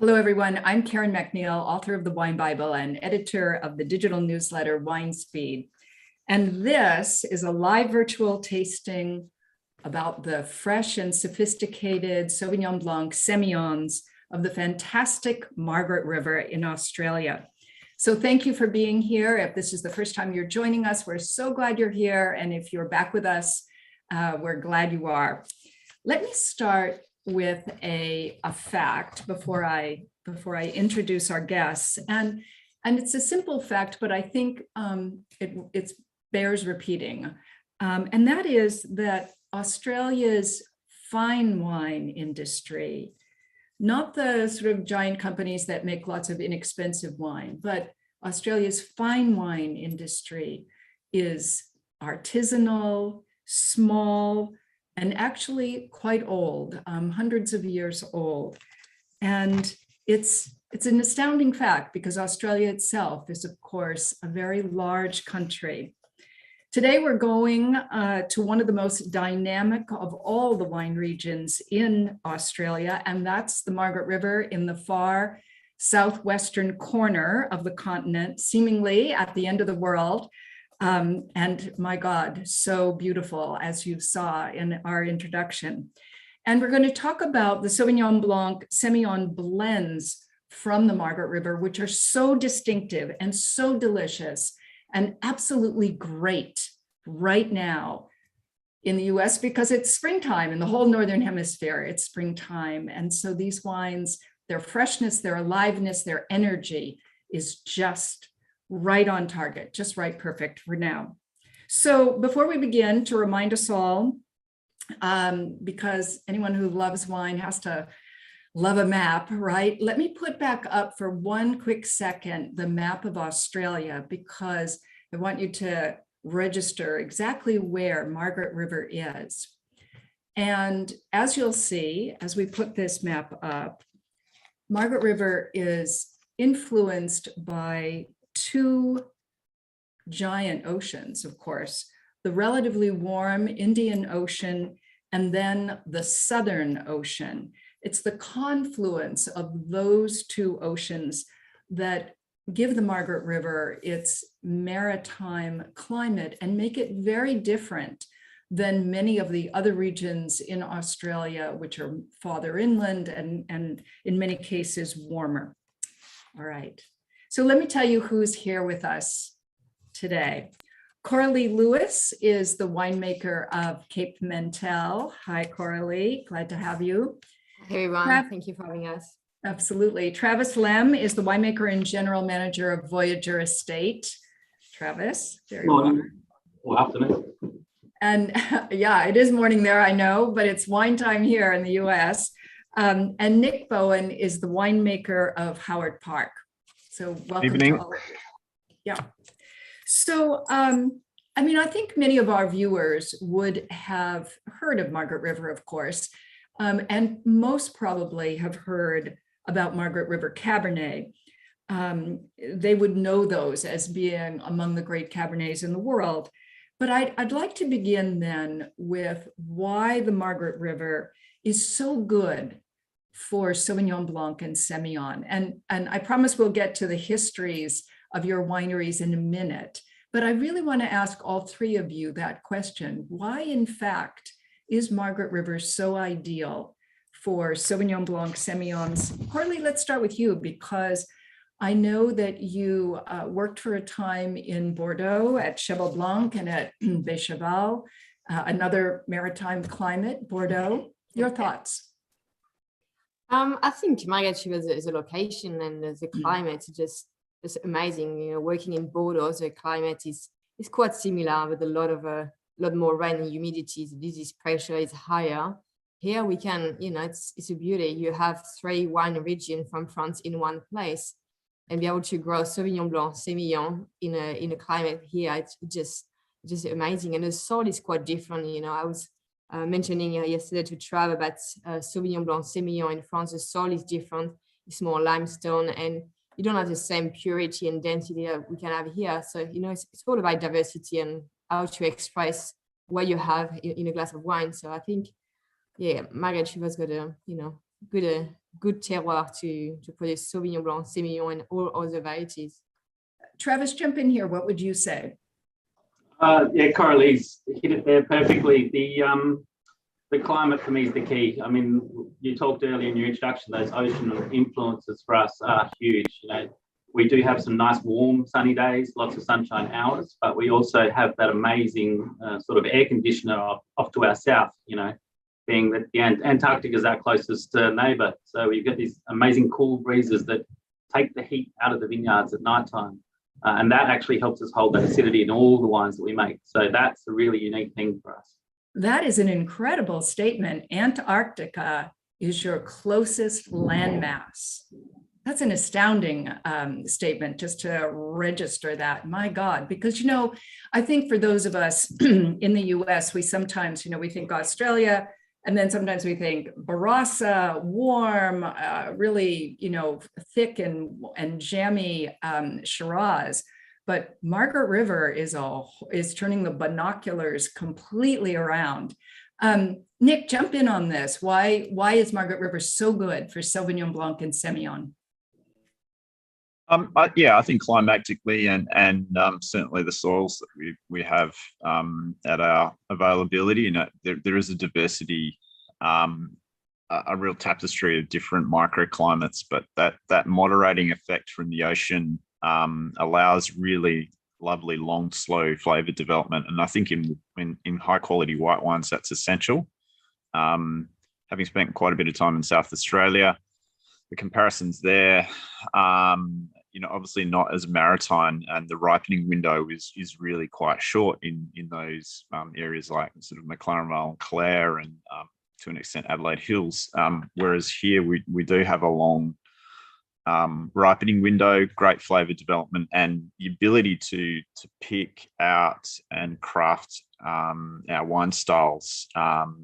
Hello, everyone. I'm Karen McNeil, author of the Wine Bible and editor of the digital newsletter Wine Speed. And this is a live virtual tasting about the fresh and sophisticated Sauvignon Blanc Semillons of the fantastic Margaret River in Australia. So thank you for being here. If this is the first time you're joining us, we're so glad you're here. And if you're back with us, we're glad you are. Let me start with a fact before I introduce our guests, and it's a simple fact, but I think it bears repeating, and that is that Australia's fine wine industry, not the sort of giant companies that make lots of inexpensive wine, but Australia's fine wine industry is artisanal, small, and actually quite old, hundreds of years old. And it's an astounding fact because Australia itself is, of course, a very large country. Today, we're going to one of the most dynamic of all the wine regions in Australia, and that's the Margaret River in the far southwestern corner of the continent, seemingly at the end of the world. And my God, so beautiful, as you saw in our introduction. And we're going to talk about the Sauvignon Blanc Semillon blends from the Margaret River, which are so distinctive and so delicious and absolutely great right now in the US because it's springtime in the whole Northern Hemisphere. It's springtime. And so these wines, their freshness, their aliveness, their energy is just right on target, just right perfect for now. So before we begin, to remind us all, because anyone who loves wine has to love a map, right? Let me put back up for one quick second the map of Australia, because I want you to register exactly where Margaret River is. And as you'll see, as we put this map up, Margaret River is influenced by two giant oceans, of course, the relatively warm Indian Ocean and then the Southern Ocean. It's the confluence of those two oceans that give the Margaret River its maritime climate and make it very different than many of the other regions in Australia, which are farther inland and in many cases warmer. All right. So let me tell you who's here with us today. Coralie Lewis is the winemaker of Cape Mentelle. Hi, Coralie, glad to have you. Hey, everyone, thank you for having us. Absolutely. Travis Lemm is the winemaker and general manager of Voyager Estate. Travis, there you are. Well, afternoon. And yeah, it is morning there, I know, but it's wine time here in the US. And Nick Bowen is the winemaker of Howard Park. So welcome to all of you. Yeah. So, I mean, I think many of our viewers would have heard of Margaret River, of course, and most probably have heard about Margaret River Cabernet. They would know those as being among the great Cabernets in the world. But I'd like to begin then with why the Margaret River is so good for Sauvignon Blanc and Semillon. And I promise we'll get to the histories of your wineries in a minute. But I really want to ask all three of you that question. Why, in fact, is Margaret River so ideal for Sauvignon Blanc Semillons? Coralie, let's start with you, because I know that you worked for a time in Bordeaux at Cheval Blanc and at Bécheval, another maritime climate, Bordeaux. Your thoughts? I think Margaret River is a location, and the climate is just amazing. You know, working in Bordeaux, the climate is quite similar with a lot more rain and humidity. The disease pressure is higher. Here we can, you know, it's a beauty. You have 3 wine regions from France in one place, and be able to grow Sauvignon Blanc, Semillon in a climate here. It's just amazing, and the soil is quite different. You know, I was mentioning yesterday to Trav about Sauvignon Blanc Semillon in France. The soil is different. It's more limestone, and you don't have the same purity and density that we can have here. So, you know, it's all about diversity and how to express what you have in a glass of wine. So I think, yeah, Margaret River's got a, you know, good good terroir to produce Sauvignon Blanc, Semillon, and all other varieties. Travis, jump in here. What would you say? Yeah, Coralie's hit it there perfectly. The climate for me is the key. I mean, you talked earlier in your introduction, those ocean influences for us are huge. You know, we do have some nice warm sunny days, lots of sunshine hours, but we also have that amazing sort of air conditioner off to our south, you know, being that the Antarctica is our closest neighbour. So we've got these amazing cool breezes that take the heat out of the vineyards at night time. And that actually helps us hold that acidity in all the wines that we make. So that's a really unique thing for us. That is an incredible statement. Antarctica is your closest landmass. That's an astounding statement, just to register that. My God, because, you know, I think for those of us in the US, we sometimes, you know, we think Australia, and then sometimes we think Barossa, warm, really, you know, thick and jammy Shiraz. But Margaret River is turning the binoculars completely around. Nick, jump in on this. Why is Margaret River so good for Sauvignon Blanc and Semillon? Yeah, I think climatically and certainly the soils that we have at our availability, you know, there is a diversity, a real tapestry of different microclimates, but that moderating effect from the ocean allows really lovely, long, slow flavor development. And I think in high quality white wines, that's essential. Having spent quite a bit of time in South Australia, the comparisons there, you know, obviously not as maritime, and the ripening window is really quite short in those areas like sort of McLaren Vale and Clare, and to an extent Adelaide Hills. Whereas here we do have a long ripening window, great flavor development, and the ability to pick out and craft our wine styles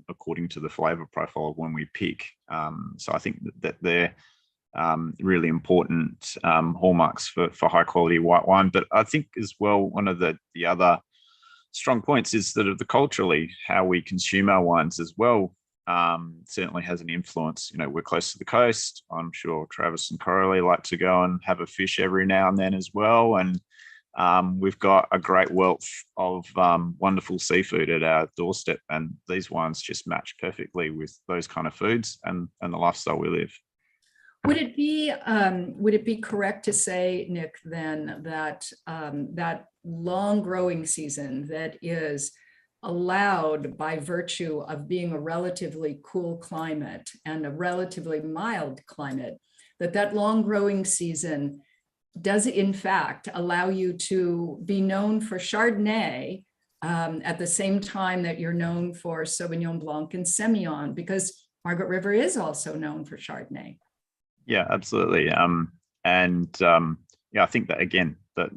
according to the flavor profile of when we pick. So I think that they're really important hallmarks for high quality white wine. But I think as well, one of the other strong points is that of the culturally, how we consume our wines as well certainly has an influence. You know, we're close to the coast. I'm sure Travis and Coralie like to go and have a fish every now and then as well. And we've got a great wealth of wonderful seafood at our doorstep. And these wines just match perfectly with those kind of foods and the lifestyle we live. Would it be correct to say, Nick, then that that long growing season that is allowed by virtue of being a relatively cool climate and a relatively mild climate, that long growing season does in fact allow you to be known for Chardonnay at the same time that you're known for Sauvignon Blanc and Semillon, because Margaret River is also known for Chardonnay. Yeah, absolutely. Yeah, I think that again, that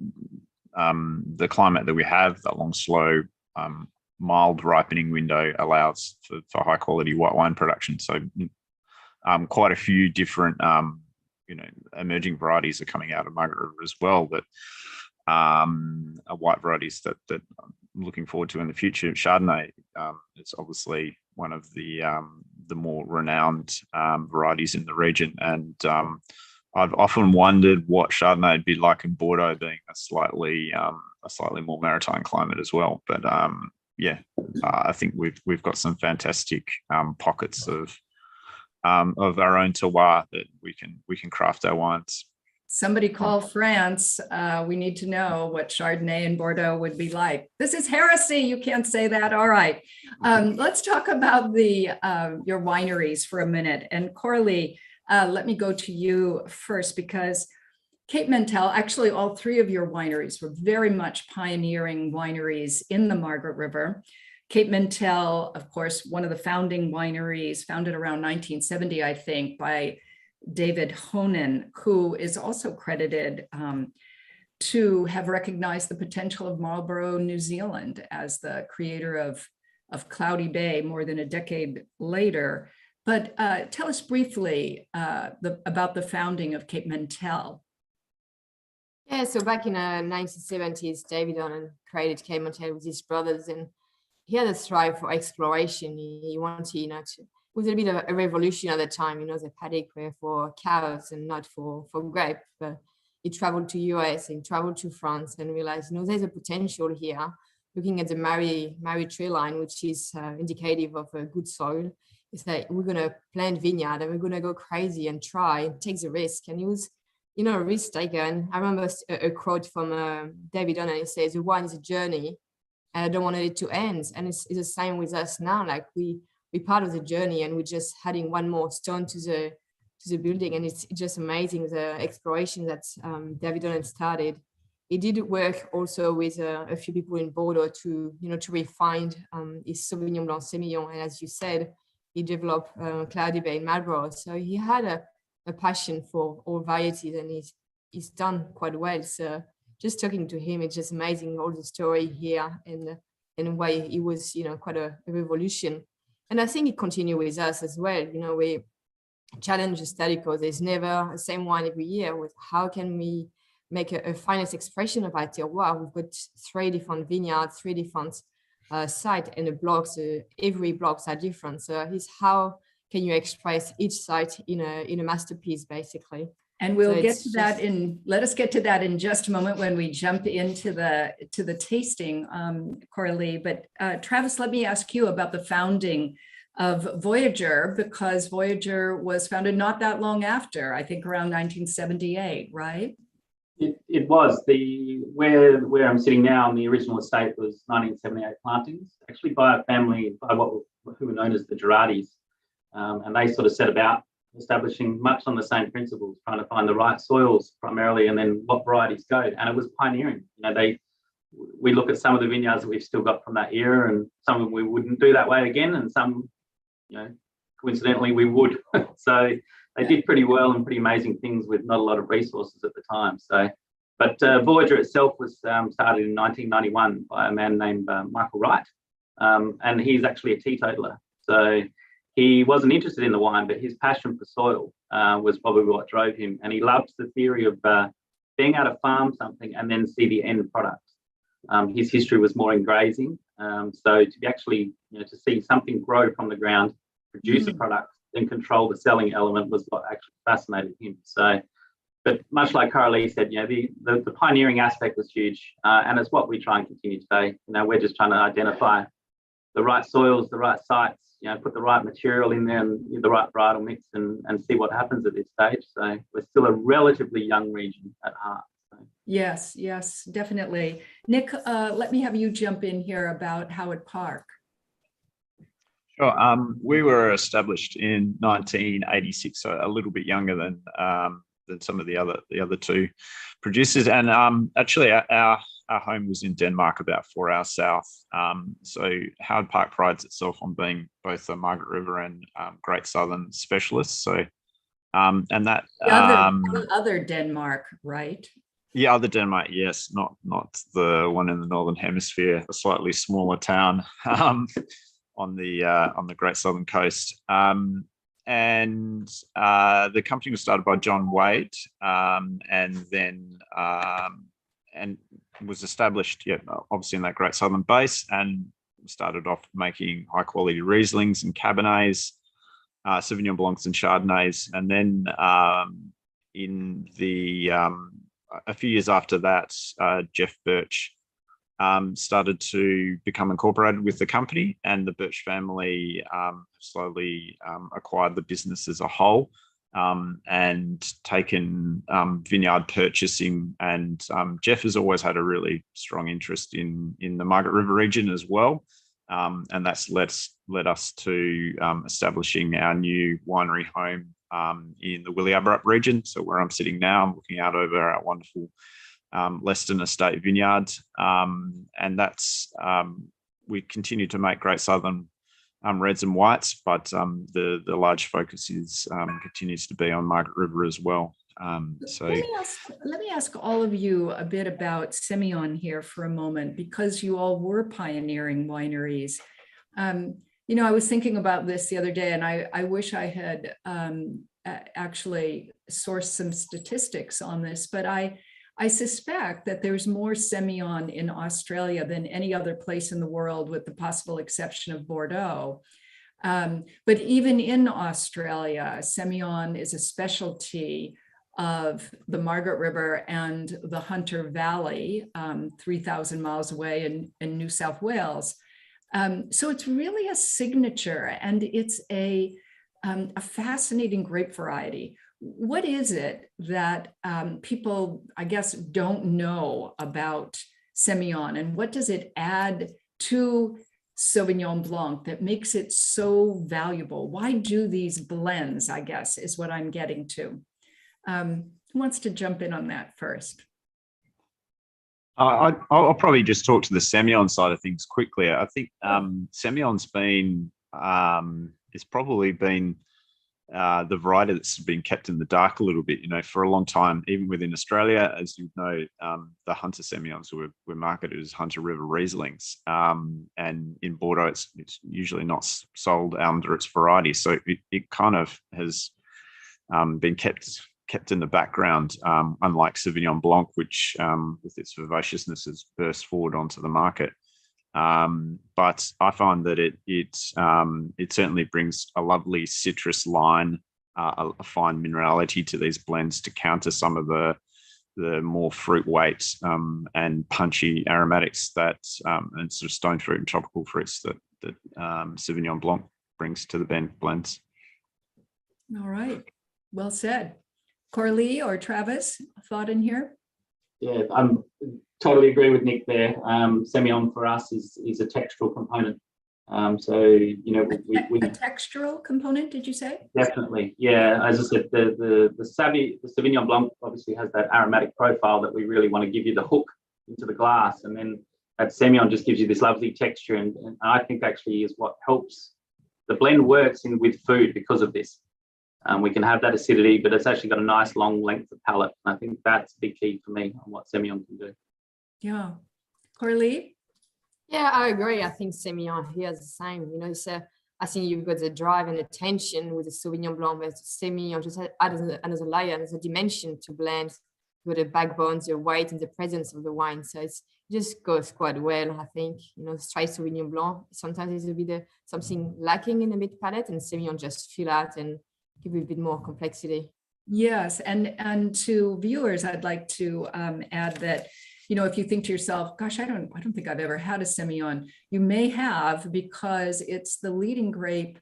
the climate that we have, that long, slow, mild ripening window allows for high quality white wine production. So quite a few different, you know, emerging varieties are coming out of Margaret River as well, that are white varieties that I'm looking forward to in the future. Chardonnay is obviously one of the more renowned varieties in the region, and I've often wondered what Chardonnay would be like in Bordeaux, being a slightly more maritime climate as well. But yeah, I think we've got some fantastic pockets of our own terroir that we can craft our wines. Somebody call France. We need to know what Chardonnay in Bordeaux would be like. This is heresy. You can't say that. All right. Let's talk about your wineries for a minute. And Coralie, let me go to you first, because Cape Mentelle, actually all three of your wineries were very much pioneering wineries in the Margaret River. Cape Mentelle, of course, one of the founding wineries, founded around 1970, I think, by David Honan, who is also credited to have recognized the potential of Marlborough, New Zealand, as the creator of Cloudy Bay more than a decade later. But tell us briefly about the founding of Cape Mentelle. Yeah, so back in the 1970s, David Honan created Cape Mentelle with his brothers, and he had a strive for exploration. He wanted, you know, was a bit of a revolution at the time. You know, the paddock were for cows and not for grape. But he traveled to US and traveled to France and realized, you know, there's a potential here. Looking at the Marie tree line, which is indicative of a good soil, it's like we're gonna plant vineyard and we're gonna go crazy and try and take the risk. And he was, you know, a risk taker. And I remember a quote from David Donnan. He says, "The wine is a journey, and I don't want it to end." And it's the same with us now. Like we're part of the journey, and we're just adding one more stone to the building. And it's just amazing the exploration that David Donnan started. He did work also with a few people in Bordeaux to, you know, to refine his Sauvignon Blanc Semillon. And as you said, he developed Cloudy Bay in Marlborough. So he had a passion for all varieties, and he's done quite well. So just talking to him, it's just amazing, all the story here and why he was, you know, quite a revolution. And I think it continues with us as well. You know, we challenge the study because there's never the same wine every year. With how can we make a finest expression of our terroir? We've got 3 different vineyards, 3 different sites, and the blocks. Every blocks are different. So it's how can you express each site in a masterpiece, basically. And we'll So get it's to that just- let us get to that in just a moment when we jump into the tasting, Coralie. But Travis, let me ask you about the founding of Voyager, because Voyager was founded not that long after, I think around 1978, right? It was where I'm sitting now on the original estate was 1978 plantings, actually by a family who were known as the Girardis, and they sort of set about establishing much on the same principles, trying to find the right soils primarily, and then what varieties go. And it was pioneering. You know, we look at some of the vineyards that we've still got from that era, and some of them we wouldn't do that way again, and some, you know, coincidentally we would. So they did pretty well and pretty amazing things with not a lot of resources at the time. So, but Voyager itself was started in 1991 by a man named Michael Wright, and he's actually a teetotaler. So he wasn't interested in the wine, but his passion for soil was probably what drove him. And he loves the theory of being able to farm something and then see the end product. His history was more in grazing. So to be actually, you know, to see something grow from the ground, produce a product, then control the selling element was what actually fascinated him. So, but much like Coralie said, you know, the pioneering aspect was huge. And it's what we try and continue today. You know, we're just trying to identify the right soils, the right sites, you know, put the right material in there and the right varietal mix and see what happens at this stage. So we're still a relatively young region at heart. So. Yes, definitely. Nick, let me have you jump in here about Howard Park. Sure. We were established in 1986, so a little bit younger than some of the other 2 producers. And actually, our home was in Denmark, about 4 hours south. So Howard Park prides itself on being both a Margaret River and Great Southern specialist. So and that other Denmark, right? Yeah, other Denmark, yes, not the one in the Northern Hemisphere, a slightly smaller town. On the Great Southern Coast, and the company was started by John Wade, and then and was established, obviously in that Great Southern base, and started off making high quality Rieslings and Cabernets, Sauvignon Blancs and Chardonnays, and then in the a few years after that, Jeff Birch started to become incorporated with the company, and the Birch family slowly acquired the business as a whole, and taken vineyard purchasing. And Jeff has always had a really strong interest in the Margaret River region as well, and that's led us to establishing our new winery home in the Willabyrup region. So where I'm sitting now, I'm looking out over our wonderful Leston Estate vineyard, and that's we continue to make Great Southern reds and whites, but the large focus is continues to be on Margaret River as well. So let me ask all of you a bit about Semillon here for a moment, because you all were pioneering wineries. You know, I was thinking about this the other day, and I wish I had actually sourced some statistics on this, but I suspect that there's more Semillon in Australia than any other place in the world, with the possible exception of Bordeaux. But even in Australia, Semillon is a specialty of the Margaret River and the Hunter Valley, 3,000 miles away in New South Wales. So it's really a signature, and it's a fascinating grape variety. What is it that people, I guess, don't know about Semillon, and what does it add to Sauvignon Blanc that makes it so valuable? Why do these blends, I guess, is what I'm getting to. Who wants to jump in on that first? I'll probably just talk to the Semillon side of things quickly. I think Semillon's been, it's probably been the variety that's been kept in the dark a little bit, for a long time, even within Australia. As you know, the Hunter Semillons were marketed as Hunter River Rieslings. And in Bordeaux, it's usually not sold under its variety. So it kind of has been kept in the background, unlike Sauvignon Blanc, which with its vivaciousness has burst forward onto the market. But I find that it certainly brings a lovely citrus line, a fine minerality to these blends to counter some of the more fruit weight and punchy aromatics that and sort of stone fruit and tropical fruits that Sauvignon Blanc brings to the blends. All right, well said. Coralie or Travis, thought in here? Yeah, I'm totally agree with Nick there. Semillon for us is a textural component. So we a textural component, did you say? Definitely, yeah. As I said, the Sauvignon Blanc obviously has that aromatic profile that we really want to give you the hook into the glass, and then that Semillon just gives you this lovely texture, and I think actually is what helps the blend works with food because of this. We can have that acidity, but it's actually got a nice long length of palate. And I think that's the key for me on what Semillon can do. Yeah. Coralie? Yeah, I agree. I think Semillon here is the same. I think you've got the drive and the tension with the Sauvignon Blanc, but Semillon just adds another layer, there's a dimension to blend with the backbone, the weight, and the presence of the wine. So it just goes quite well, I think. Straight Sauvignon Blanc sometimes is a bit something lacking in the mid palate, and Semillon just fill out and give it a bit more complexity. Yes, and to viewers, I'd like to add that, if you think to yourself, gosh, I don't think I've ever had a Semillon. You may have, because it's the leading grape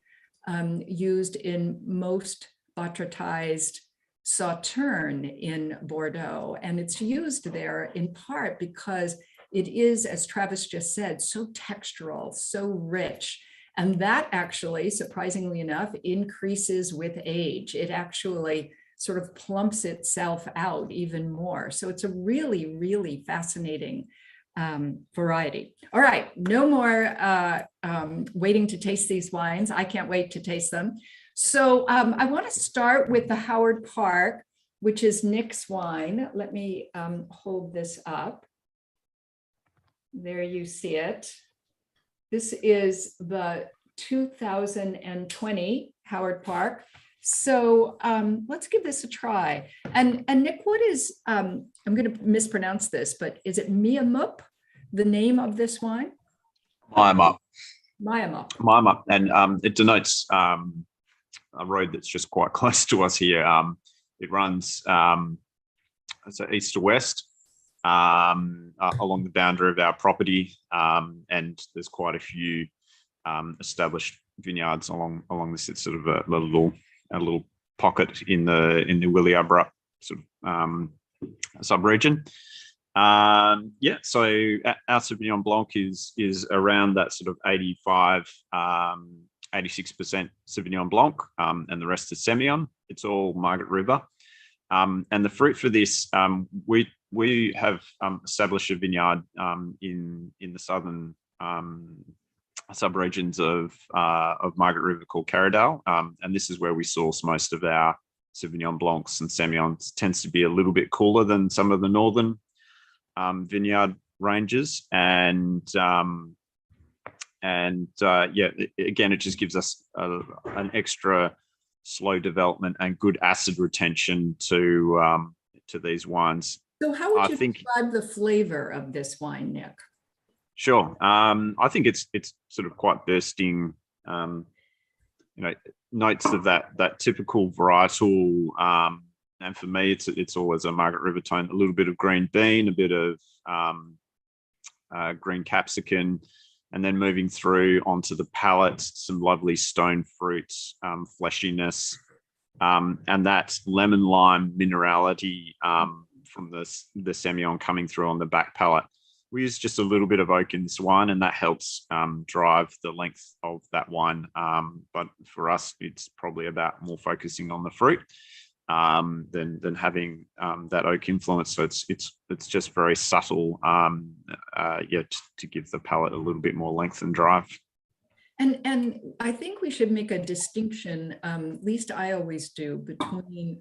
used in most botrytized Sauterne in Bordeaux. And it's used there in part because it is, as Travis just said, so textural, so rich. And that actually, surprisingly enough, increases with age. It actually sort of plumps itself out even more. So it's a really, really fascinating variety. All right, no more waiting to taste these wines. I can't wait to taste them. So I want to start with the Howard Park, which is Nick's wine. Let me hold this up. There you see it. This is the 2020 Howard Park. So let's give this a try. And Nick, what is, I'm going to mispronounce this, but is it Miamup, the name of this wine? Miamup. Miamup. And it denotes a road that's just quite close to us here. It runs east to west along the boundary of our property, and there's quite a few established vineyards along this. It's sort of a little pocket in the Willabrra sort of sub-region. So our Sauvignon Blanc is around that sort of 85, 86% Sauvignon Blanc, and the rest is Semillon. It's all Margaret River. And the fruit for this, we have established a vineyard in the southern sub-regions of Margaret River called Caradale, and this is where we source most of our Sauvignon Blancs and Semillons. Tends to be a little bit cooler than some of the northern vineyard ranges, and again, it just gives us an extra slow development and good acid retention to these wines. So how would you describe the flavor of this wine, Nick? Sure. I think it's sort of quite bursting notes of that typical varietal. And for me, it's always a Margaret River tone, a little bit of green bean, a bit of green capsicum, and then moving through onto the palate, some lovely stone fruits, fleshiness, and that lemon lime minerality from the Semillon coming through on the back palate. We use just a little bit of oak in this wine, and that helps drive the length of that wine. But for us, it's probably about more focusing on the fruit than having that oak influence. So it's just very subtle, to give the palate a little bit more length and drive. And I think we should make a distinction, at least I always do, between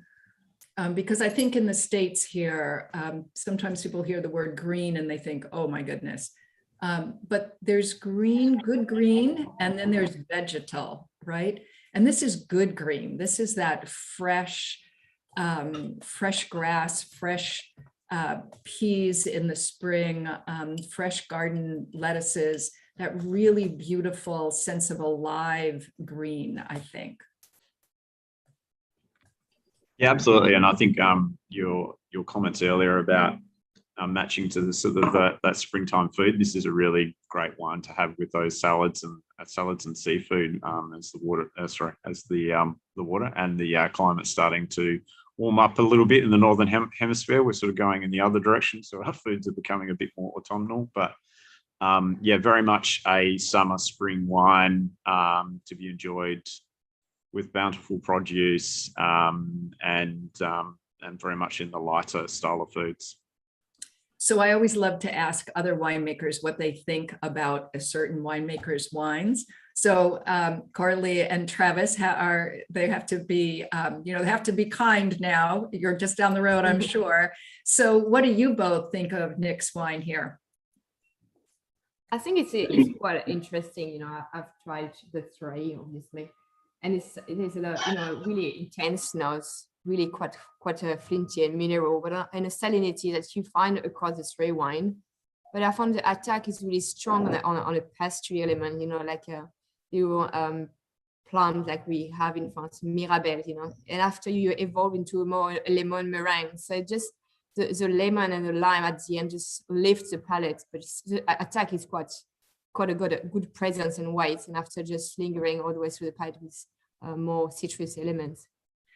because I think in the States here, sometimes people hear the word green and they think, oh my goodness. But there's green, good green, and then there's vegetal, right? And this is good green. This is that fresh, fresh grass, fresh peas in the spring, fresh garden lettuces, that really beautiful sense of alive green, I think. Yeah, absolutely. And I think your comments earlier about matching to the sort of that springtime food, this is a really great wine to have with those salads and seafood as the water, as the water and the climate starting to warm up a little bit in the northern hemisphere. We're sort of going in the other direction, so our foods are becoming a bit more autumnal. But very much a summer spring wine to be enjoyed with bountiful produce and very much in the lighter style of foods. So I always love to ask other winemakers what they think about a certain winemaker's wines. So Coralie and Travis they have to be, they have to be kind now. You're just down the road, I'm sure. So what do you both think of Nick's wine here? I think it's quite interesting. I've tried the three, obviously. And it is a really intense nose, really quite a flinty and mineral, but and a salinity that you find across the three wine. But I found the attack is really strong on a pastry element, like plant like we have in France, Mirabelle, and after you evolve into a more lemon meringue. So just the lemon and the lime at the end just lifts the palate, but the attack is quite a good presence and weight, and after just lingering all the way through the palate with more citrus elements.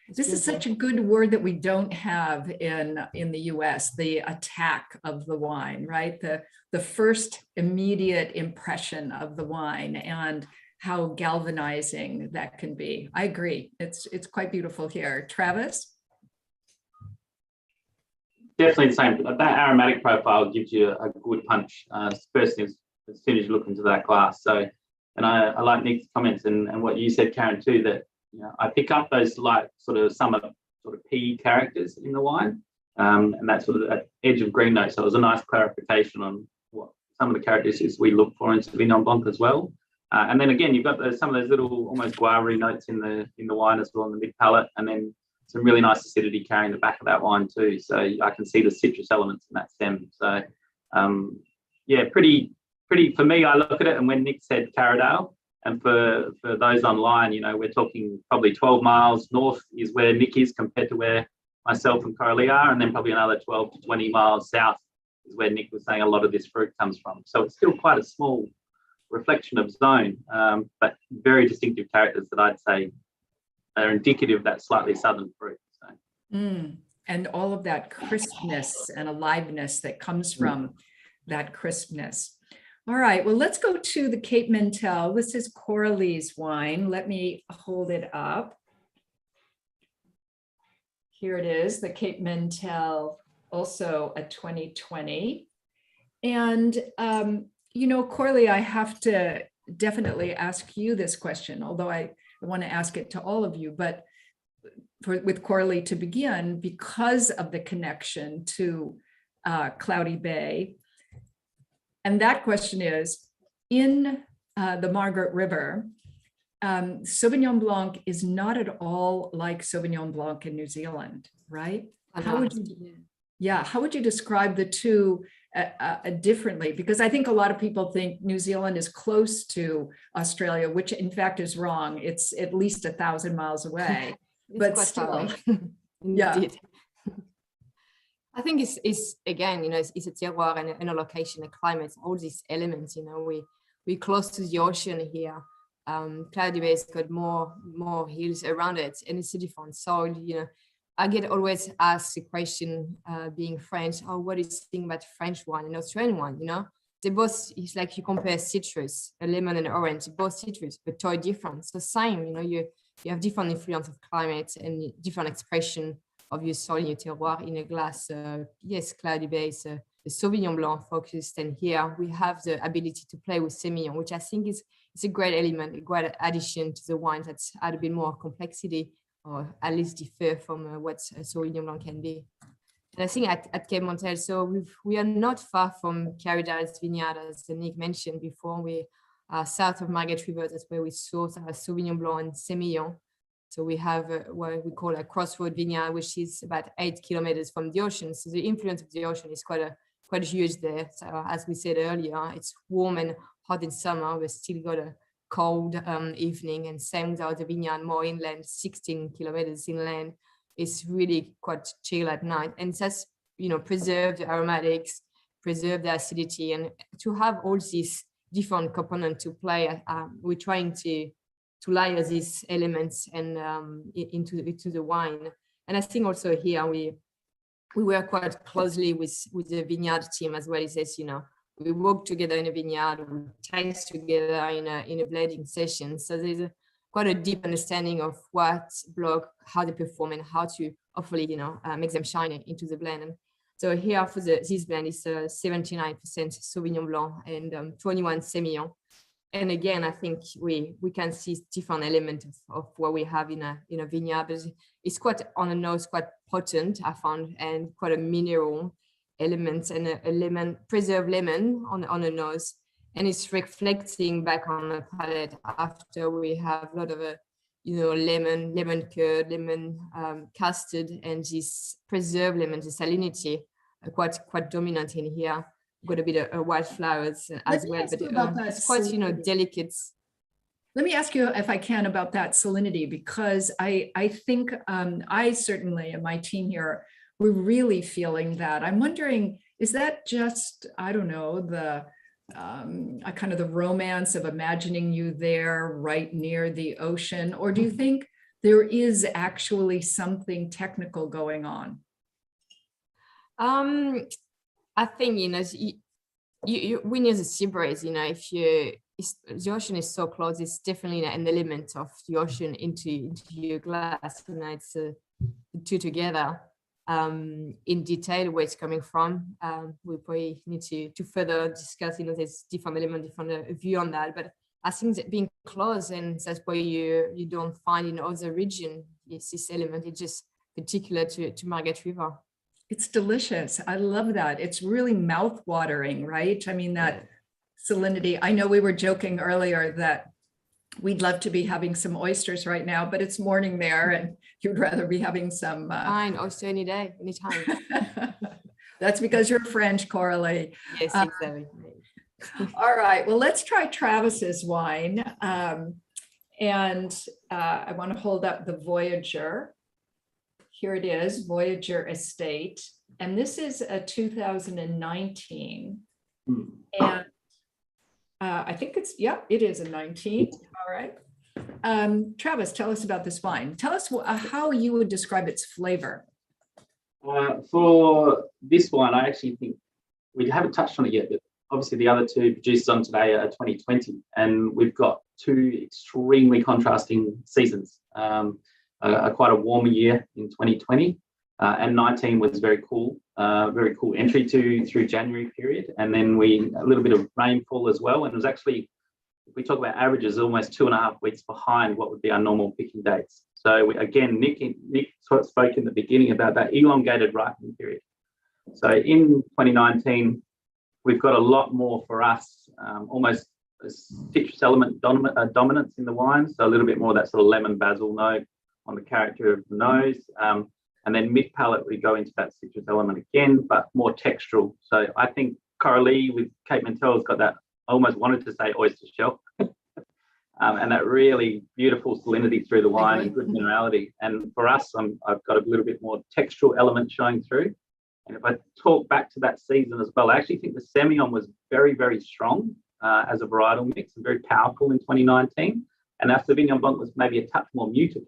This is such a good word that we don't have in the US, the attack of the wine, right? The first immediate impression of the wine and how galvanizing that can be. I agree. It's quite beautiful here. Travis? Definitely the same. That aromatic profile gives you a good punch, firstly, as soon as you look into that glass. So, and I like Nick's comments and what you said, Karen, too, that I pick up those light sort of summer sort of pea characters in the wine, and that sort of that edge of green note. So it was a nice clarification on what some of the characteristics we look for in Sauvignon Blanc as well. And then again, you've got some of those little almost guava notes in the wine as well in the mid palate, and then some really nice acidity carrying the back of that wine too. So I can see the citrus elements in that stem. So pretty for me. I look at it, and when Nick said Carradale, and for those online, we're talking probably 12 miles north is where Nick is compared to where myself and Coralie are, and then probably another 12 to 20 miles south is where Nick was saying a lot of this fruit comes from. So it's still quite a small reflection of zone, but very distinctive characters that I'd say are indicative of that slightly southern fruit. So. And all of that crispness and aliveness that comes from that crispness. All right, well, let's go to the Cape Mentelle. This is Coralie's wine. Let me hold it up. Here it is, the Cape Mentelle, also a 2020. And, Coralie, I have to definitely ask you this question, although I want to ask it to all of you, but with Coralie to begin, because of the connection to Cloudy Bay. And that question is, in the Margaret River, Sauvignon Blanc is not at all like Sauvignon Blanc in New Zealand, right? How would you describe the two differently? Because I think a lot of people think New Zealand is close to Australia, which in fact is wrong. It's at least 1,000 miles away. But quite still, far away. yeah. Indeed. I think it's again, you know, it's a terroir and a location, a climate, all these elements. You know, we're close to the ocean here. Cloudy Bay's got more hills around it, and it's a different soil. You know, I get always asked the question, being French, oh, what is the thing about French wine and Australian wine? You know, they both, it's like you compare citrus, a lemon and an orange, both citrus, but totally different. So same, you know, you have different influence of climate and different expression of your soil in your terroir in a glass. Yes, Cloudy Bay is the Sauvignon Blanc focused, and here we have the ability to play with Semillon, which I think is a great element, a great addition to the wine that's add a bit more complexity, or at least differ from what Sauvignon Blanc can be. And I think at Cape Mentelle, so we are not far from Carida's vineyard, as Nick mentioned before. We are south of Margaret River. That's where we source our Sauvignon Blanc and Semillon. So we have what we call a crossroad vineyard, which is about 8 kilometers from the ocean. So the influence of the ocean is quite huge there. So as we said earlier, it's warm and hot in summer. We've still got a cold evening, and same with our vineyard, more inland, 16 kilometers inland. It's really quite chill at night, and that's, you know, preserve the aromatics, preserve the acidity, and to have all these different components to play. We're trying to layer these elements and into the wine. And I think also here we work quite closely with the vineyard team as well. It says, you know, we work together in a vineyard, we taste together in a blending session. So there's quite a deep understanding of what block, how they perform, and how to hopefully, you know, make them shine into the blend. And so here for this blend is 79% Sauvignon Blanc and 21 Semillon. And again, I think we can see different elements of what we have in a vineyard. But it's quite on the nose, quite potent, I found, and quite a mineral element, and a lemon, preserved lemon on the nose. And it's reflecting back on the palate after we have a lot of lemon curd, lemon custard, and this preserved lemon, the salinity, quite dominant in here. Got a bit of wildflowers as well, but it's quite, you know, delicate. Let me ask you, if I can, about that salinity, because I think I certainly, and my team here, we're really feeling that. I'm wondering, is that just, I don't know, the kind of the romance of imagining you there right near the ocean, or do you think there is actually something technical going on? I think, you know, we near the sea breeze, you know, the ocean is so close, it's definitely an element of the ocean into your glass. You know, it's the two together. In detail where it's coming from, we probably need to further discuss, you know, there's different element, different view on that. But I think that being close, and that's why you don't find in other region, it's this element, it's just particular to Margaret River. It's delicious. I love that. It's really mouth-watering, right? I mean, that salinity. I know we were joking earlier that we'd love to be having some oysters right now, but it's morning there, and you'd rather be having some. Fine, oyster any day, anytime. That's because you're French, Coralie. Yes, exactly. All right. Well, let's try Travis's wine. And I want to hold up the Voyager. Here it is, Voyager Estate. And this is a 2019. And I think it's, it is a 19. All right. Travis, tell us about this wine. Tell us how you would describe its flavor. For this one, I actually think we haven't touched on it yet, but obviously the other two produced on today are 2020, and we've got two extremely contrasting seasons. Quite a warmer year in 2020, and 19 was very cool entry through January period, and then a little bit of rainfall as well, and it was actually, if we talk about averages, almost 2.5 weeks behind what would be our normal picking dates. So again, Nick spoke in the beginning about that elongated ripening period. So in 2019, we've got a lot more for us, almost a citrus element dominance in the wine, so a little bit more of that sort of lemon basil note on the character of the nose, and then mid palate we go into that citrus element again, but more textural. So I think Coralie with Cape Mentelle has got that, I almost wanted to say oyster shell, and that really beautiful salinity through the wine and good minerality. And for us, I've got a little bit more textual element showing through. And if I talk back to that season as well, I actually think the Semillon was very, very strong as a varietal mix and very powerful in 2019. And our Sauvignon Blanc was maybe a touch more muted.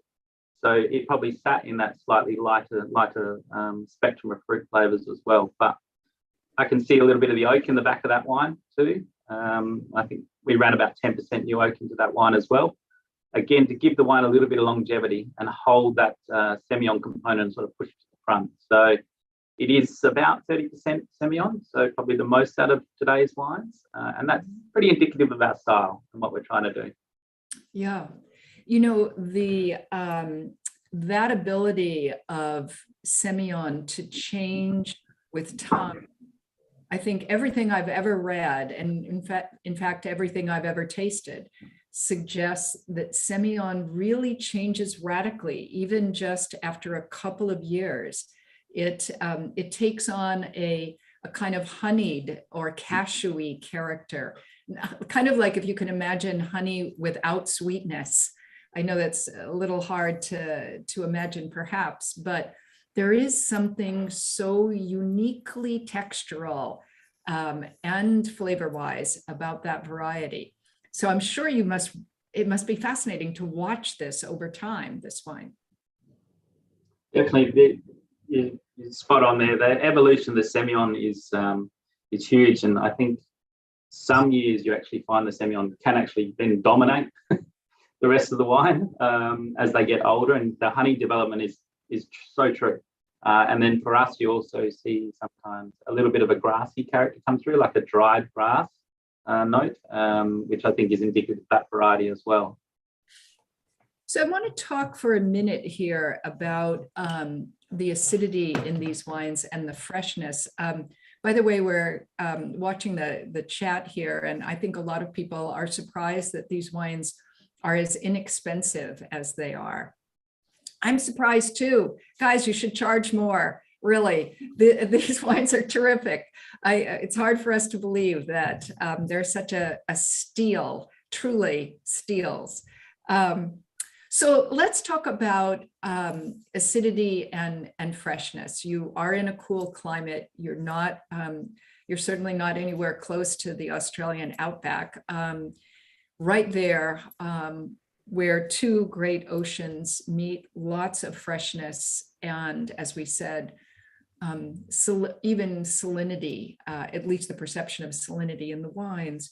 So it probably sat in that slightly lighter spectrum of fruit flavors as well. But I can see a little bit of the oak in the back of that wine too. I think we ran about 10% new oak into that wine as well. Again, to give the wine a little bit of longevity and hold that Semillon component sort of pushed to the front. So it is about 30% Semillon, so probably the most out of today's wines. And that's pretty indicative of our style and what we're trying to do. Yeah. You know, that ability of Semillon to change with time, I think everything I've ever read, and in fact, everything I've ever tasted, suggests that Semillon really changes radically, even just after a couple of years. It takes on a kind of honeyed or cashewy character, kind of like if you can imagine honey without sweetness. I know that's a little hard to imagine perhaps, but there is something so uniquely textural and flavor-wise about that variety. So I'm sure it must be fascinating to watch this over time, this wine. Definitely, you're spot on there. The evolution of the Semillon is huge, and I think some years you actually find the Semillon can actually then dominate the rest of the wine as they get older, and the honey development is so true. And then for us, you also see sometimes a little bit of a grassy character come through, like a dried grass note, which I think is indicative of that variety as well. So I want to talk for a minute here about the acidity in these wines and the freshness. By the way, we're watching the chat here, and I think a lot of people are surprised that these wines are as inexpensive as they are. I'm surprised too. Guys, you should charge more, really. These wines are terrific. It's hard for us to believe that they're such a steal, truly steals. So let's talk about acidity and freshness. You are in a cool climate. You're certainly not anywhere close to the Australian outback. Right there, where two great oceans meet, lots of freshness, and as we said, even salinity, at least the perception of salinity in the wines.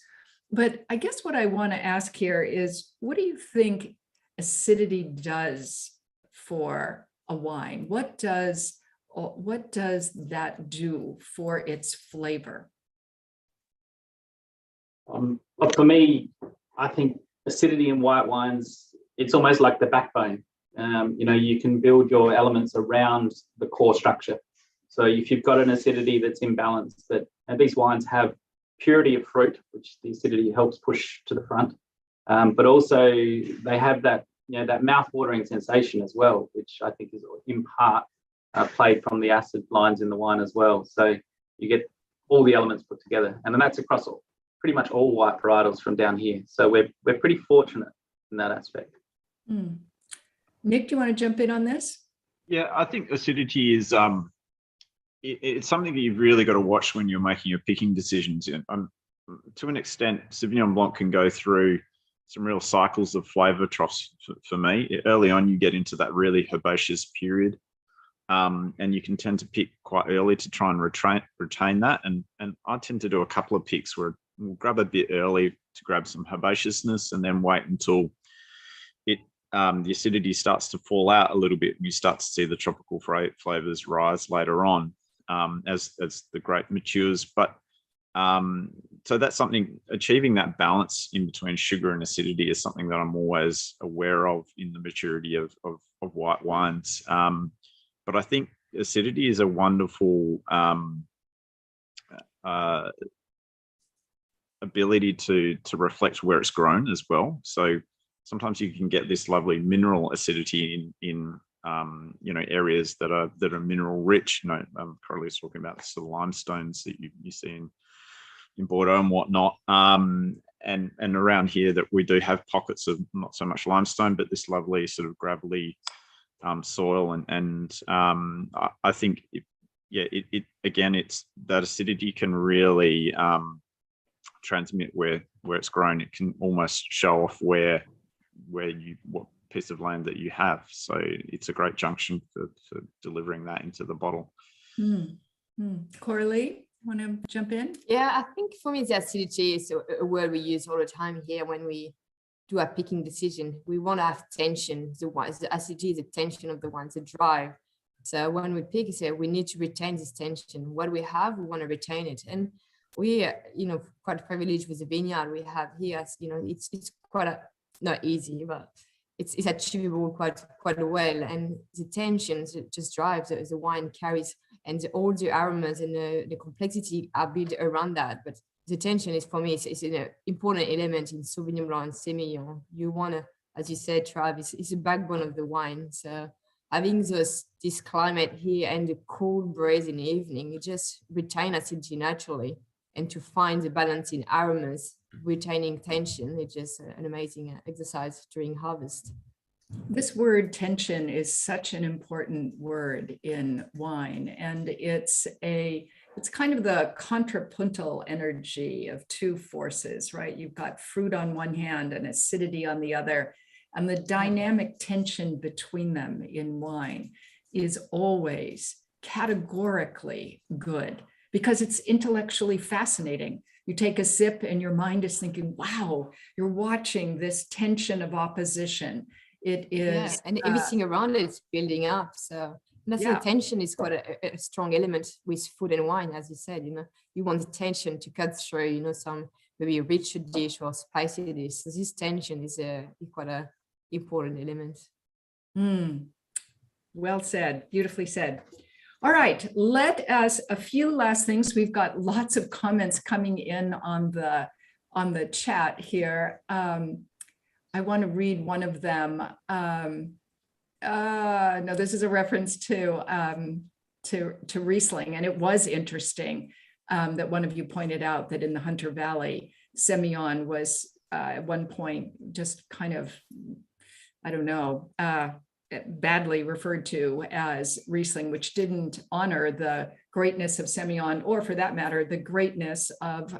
But I guess what I want to ask here is, what do you think acidity does for a wine? What does that do for its flavor? Well, for me, I think acidity in white wines, it's almost like the backbone. You can build your elements around the core structure. So if you've got an acidity that's imbalanced, and these wines have purity of fruit, which the acidity helps push to the front, but also they have that that mouth-watering sensation as well, which I think is in part played from the acid lines in the wine as well. So you get all the elements put together, and then that's across pretty much all white varietals from down here. So we're pretty fortunate in that aspect. Nick, do you want to jump in on this? Yeah, I think acidity is it's something that you've really got to watch when you're making your picking decisions. To an extent, Sauvignon Blanc can go through some real cycles of flavour troughs for me. Early on, you get into that really herbaceous period, and you can tend to pick quite early to try and retain that. And I tend to do a couple of picks where we'll grab a bit early to grab some herbaceousness, and then wait until the acidity starts to fall out a little bit, and you start to see the tropical flavours rise later on as the grape matures. But so that's something, achieving that balance in between sugar and acidity is something that I'm always aware of in the maturity of white wines. But I think acidity is a wonderful ability to reflect where it's grown as well. So sometimes you can get this lovely mineral acidity in areas that are mineral rich. Coralie's talking about the sort of limestones that you see in Bordeaux and whatnot. And around here that we do have pockets of not so much limestone, but this lovely sort of gravelly soil. And I think, it again, it's that acidity can really transmit where it's grown. It can almost show off what piece of land that you have. So it's a great junction for delivering that into the bottle. Coralie, want to jump in? Yeah, I think for me, the acidity is a word we use all the time here when we do a picking decision. We want to have tension. The acidity is the tension of the wines, the drive. So when we pick, we need to retain this tension. What we have, we want to retain it. And we, quite privileged with the vineyard we have here. It's quite not easy, but it's achievable quite well. And the tension just drives the wine carries, and all the aromas and the complexity are built around that. But the tension is, for me, it's an important element in Sauvignon Blanc and Semillon. You want to, as you said, Travis, it's the backbone of the wine. So having this climate here and the cool breeze in the evening, you just retain acidity naturally. And to find the balance in aromas, retaining tension, it's just an amazing exercise during harvest. This word tension is such an important word in wine, and it's kind of the contrapuntal energy of two forces, right? You've got fruit on one hand and acidity on the other, and the dynamic tension between them in wine is always categorically good because it's intellectually fascinating. You take a sip and your mind is thinking, wow, you're watching this tension of opposition. It is, and everything around it is building up. So that's the tension is quite a strong element with food and wine, as you said. You want the tension to cut through, some maybe a richer dish or spicy dish. So this tension is quite an important element. Well said, beautifully said. All right, let us a few last things. We've got lots of comments coming in on the chat here. I want to read one of them. No, this is a reference to Riesling, and it was interesting that one of you pointed out that in the Hunter Valley, Semillon was at one point just kind of, I don't know, badly referred to as Riesling, which didn't honor the greatness of Semillon, or for that matter, the greatness of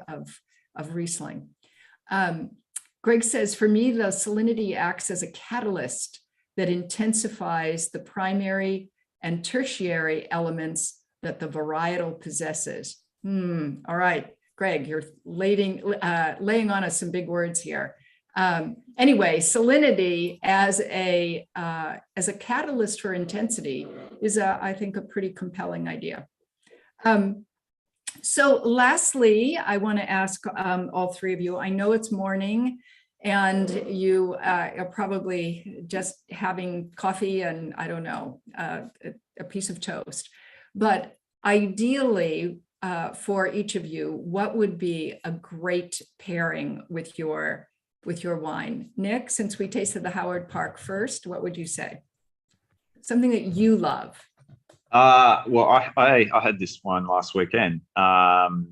Riesling. Greg says, for me, the salinity acts as a catalyst that intensifies the primary and tertiary elements that the varietal possesses. All right, Greg, you're laying on us some big words here. Anyway, salinity as a catalyst for intensity is, I think, a pretty compelling idea. So lastly, I want to ask all three of you, I know it's morning and you are probably just having coffee and, I don't know, a piece of toast, but ideally for each of you, what would be a great pairing with your wine? Nick, since we tasted the Howard Park first, what would you say? Something that you love. Well, I had this wine last weekend. It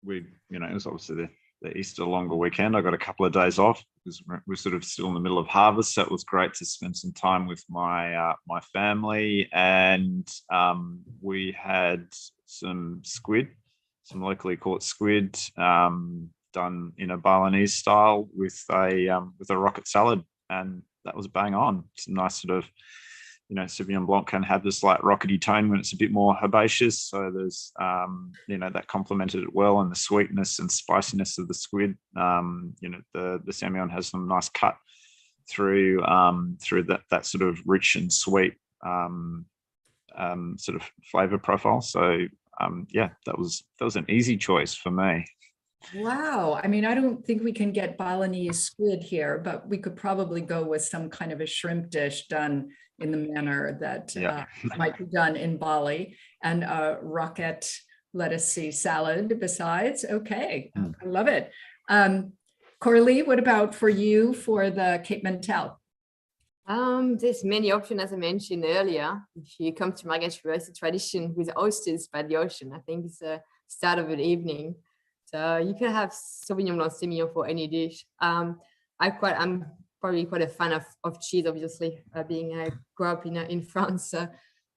was obviously the Easter longer weekend. I got a couple of days off because we're sort of still in the middle of harvest. So it was great to spend some time with my family, and we had some squid, some locally caught squid, done in a Balinese style with a rocket salad, and that was bang on. It's a nice sort of, Sauvignon Blanc can have this slight rockety tone when it's a bit more herbaceous. So there's, that complemented it well, and the sweetness and spiciness of the squid. The Semillon has some nice cut through that sort of rich and sweet sort of flavor profile. So that was an easy choice for me. Wow. I mean, I don't think we can get Balinese squid here, but we could probably go with some kind of a shrimp dish done in the manner that might be done in Bali, and a rocket lettucey salad besides. Okay, I love it. Coralie, what about for you for the Cape Mentelle? There's many options, as I mentioned earlier. If you come to Margaret River, it's a tradition with oysters by the ocean. I think it's the start of an evening. So you can have Sauvignon Blanc Semillon for any dish. I'm probably quite a fan of cheese, obviously, being I grew up in France. So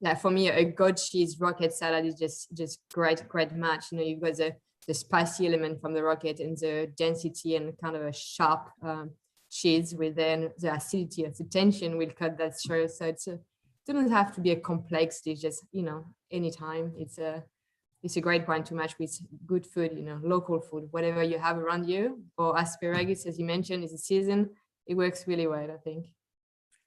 like for me, a goat cheese rocket salad is just great match. You know, you've got the spicy element from the rocket and the density and kind of a sharp cheese with then the acidity of the tension will cut that through. So it doesn't have to be a complex dish, just, you know, anytime. It's a great wine to match with good food, you know, local food, whatever you have around you. Or asparagus, as you mentioned, is a season. It works really well, I think.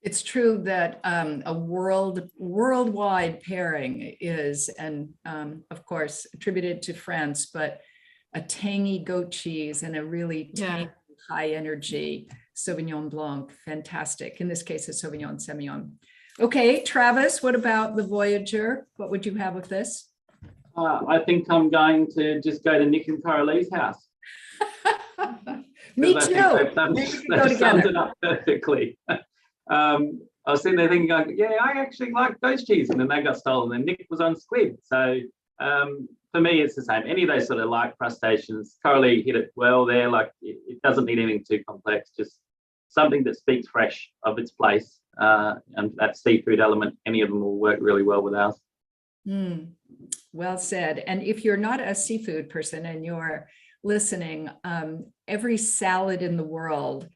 It's true that a worldwide pairing is, and of course, attributed to France, but a tangy goat cheese and a really tangy, high energy Sauvignon Blanc, fantastic. In this case, a Sauvignon-Semillon. Okay, Travis, what about the Voyager? What would you have with this? I think I'm going to just go to Nick and Coralie's house. Me I too. think they've summed it up perfectly. I was sitting there thinking, yeah, I actually like goat cheese, and then they got stolen, and Nick was on squid. So for me, it's the same. Any of those sort of light crustaceans, Coralie hit it well there. Like it doesn't need anything too complex, just something that speaks fresh of its place, and that seafood element. Any of them will work really well with ours. Well said. And if you're not a seafood person and you're listening, every salad in the world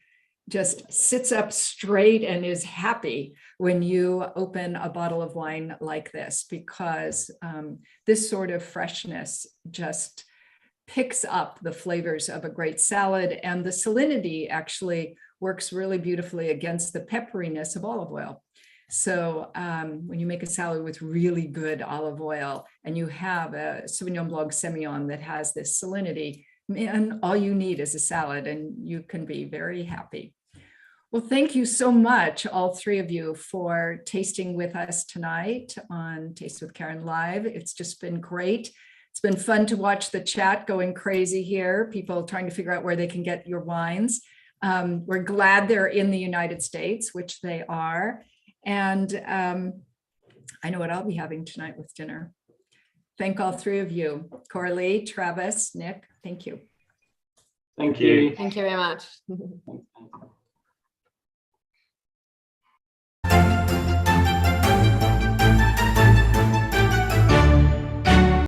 just sits up straight and is happy when you open a bottle of wine like this, because this sort of freshness just picks up the flavors of a great salad, and the salinity actually works really beautifully against the pepperiness of olive oil. So when you make a salad with really good olive oil and you have a Sauvignon Blanc Semillon that has this salinity, man, all you need is a salad and you can be very happy. Well, thank you so much, all three of you, for tasting with us tonight on Taste with Karen Live. It's just been great. It's been fun to watch the chat going crazy here, people trying to figure out where they can get your wines. We're glad they're in the United States, which they are. And I know what I'll be having tonight with dinner. Thank all three of you. Coralie, Travis, Nick, thank you. Thank you. Thank you very much.